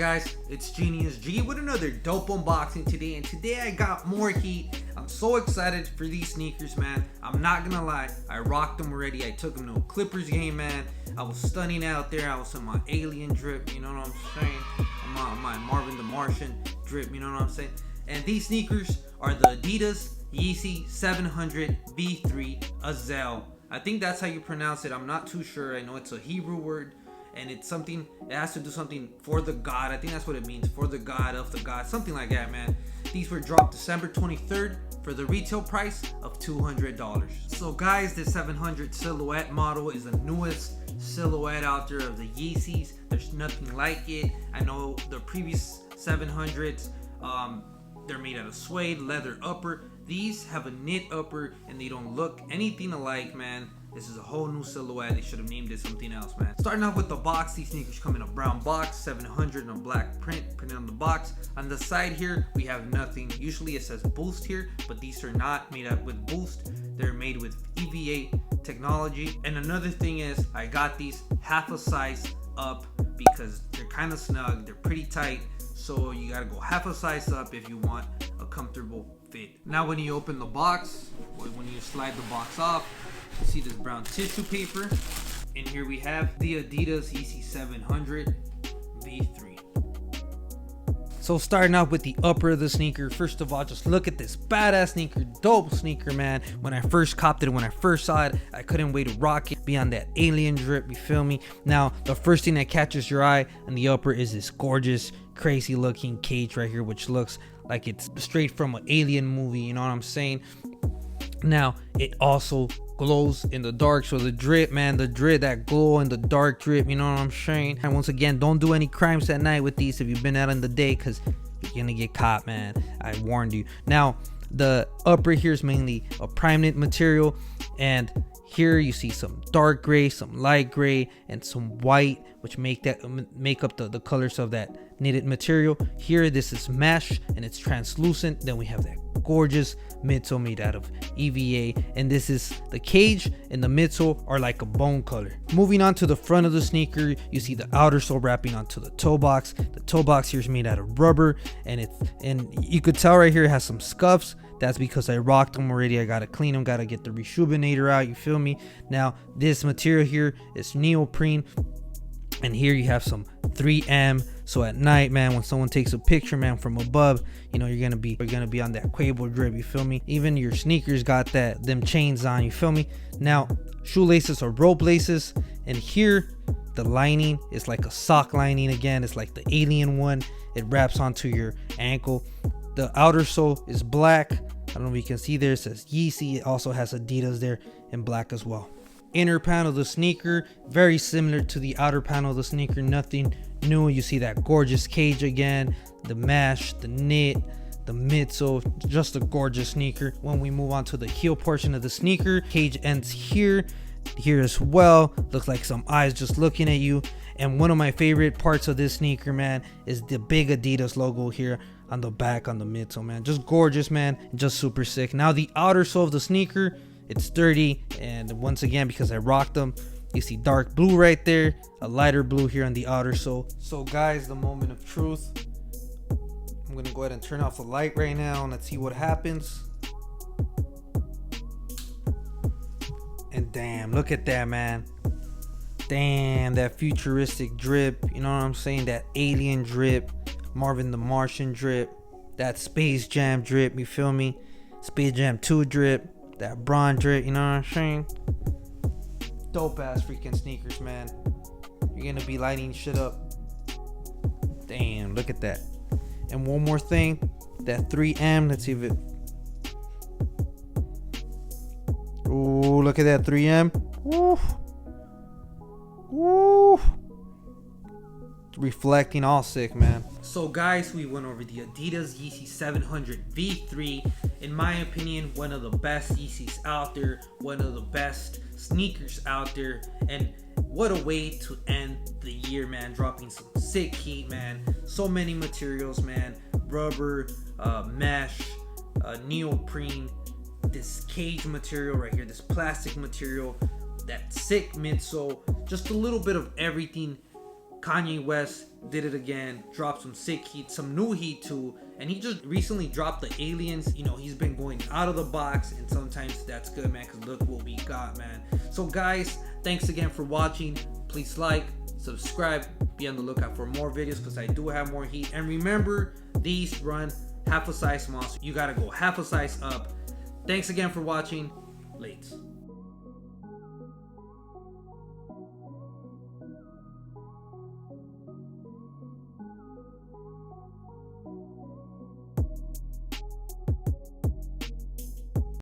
guys, it's Genius G with another dope unboxing today, and today I got more heat. I'm so excited for these sneakers, man. I'm not gonna lie, I rocked them already. I took them to a Clippers game, man. I was stunning out there. I was in my alien drip, you know what I'm saying? My Marvin the Martian drip, you know what I'm saying? And these sneakers are the Adidas Yeezy 700 V3 AZAEL. I think that's how you pronounce it. I'm not too sure. I know it's a Hebrew word, and it's something, it has to do something for the God. I think that's what it means, for the God, of the God, something like that, man. These were dropped December 23rd for the retail price of $200. So guys, this 700 silhouette model is the newest silhouette out there of the Yeezys. There's nothing like it. I know the previous 700s, they're made out of suede, leather upper. These have a knit upper and they don't look anything alike, man. This is a whole new silhouette. They should have named it something else, man. Starting off with the box, these sneakers come in a brown box, 700 on black print printed on the box. On the side here, we have nothing. Usually it says Boost here, but these are not made up with Boost. They're made with EVA technology. And another thing is, I got these half a size up because they're kind of snug. They're pretty tight. So you gotta go half a size up if you want a comfortable fit. Now when you open the box, when you slide the box off, you see this brown tissue paper. And here we have the Adidas Yeezy 700 V3. So starting out with the upper of the sneaker, first of all, just look at this badass sneaker, dope sneaker, man. When I first copped it, when I first saw it, I couldn't wait to rock it beyond that alien drip, you feel me? Now, the first thing that catches your eye on the upper is this gorgeous, crazy looking cage right here, which looks like it's straight from an alien movie, you know what I'm saying? Now, it also glows in the dark, so the drip, man, the drip, that glow in the dark drip, you know what I'm saying? And once again, don't do any crimes at night with these if you've been out in the day, because you're gonna get caught, man. I warned you. Now, the upper here is mainly a prime knit material, and here you see some dark gray, some light gray, and some white, which make up the colors of that knitted material. Here, this is mesh and it's translucent. Then we have that gorgeous midsole made out of EVA, and this is the cage and the midsole are like a bone color. Moving on to the front of the sneaker, you see the outer sole wrapping onto the toe box. The toe box here is made out of rubber, and you could tell right here it has some scuffs. That's because I rocked them already. I gotta clean them, gotta get the reshoobinator out, you feel me? Now this material here is neoprene, and here you have some 3M. So at night, man, when someone takes a picture, man, from above, you know you're gonna be on that Quavo drip, you feel me? Even your sneakers got them chains on, you feel me? Now shoelaces are rope laces, and here the lining is like a sock lining again. It's like the alien one. It wraps onto your ankle. The outer sole is black. I don't know if you can see there, it says Yeezy. It also has Adidas there in black as well. Inner panel of the sneaker, very similar to the outer panel of the sneaker, nothing new. You see that gorgeous cage again, the mesh, the knit, the midsole, just a gorgeous sneaker. When we move on to the heel portion of the sneaker, cage ends here as well. Looks like some eyes just looking at you. And one of my favorite parts of this sneaker, man, is the big Adidas logo here on the back on the midsole, man. Just gorgeous, man, just super sick. Now the outer sole of the sneaker, it's sturdy, and once again, because I rocked them, you see dark blue right there, a lighter blue here on the outer sole. So guys, the moment of truth. I'm gonna go ahead and turn off the light right now, and let's see what happens. And damn, look at that, man. Damn, that futuristic drip, you know what I'm saying? That alien drip, Marvin the Martian drip, that Space Jam drip, you feel me? Space Jam 2 drip, that Braun drip, you know what I'm saying? Dope ass freaking sneakers, man. You're gonna be lighting shit up. Damn, look at that. And one more thing, that 3M, let's see if it. Ooh, look at that 3M. Woo. Woo. Reflecting, all sick, man. So guys, we went over the Adidas Yeezy 700 V3. In my opinion, one of the best Yeezys out there, one of the best sneakers out there, and what a way to end the year, man. Dropping some sick heat, man. So many materials, man. Rubber, mesh, neoprene, this cage material right here, this plastic material, that sick midsole, just a little bit of everything Kanye West did it again, dropped some sick heat, some new heat too, and he just recently dropped the aliens. You know, he's been going out of the box, and sometimes that's good, man, because look what we got, man. So guys, thanks again for watching. Please like, subscribe, be on the lookout for more videos because I do have more heat. And remember, these run half a size small, so you gotta go half a size up. Thanks again for watching. Lates.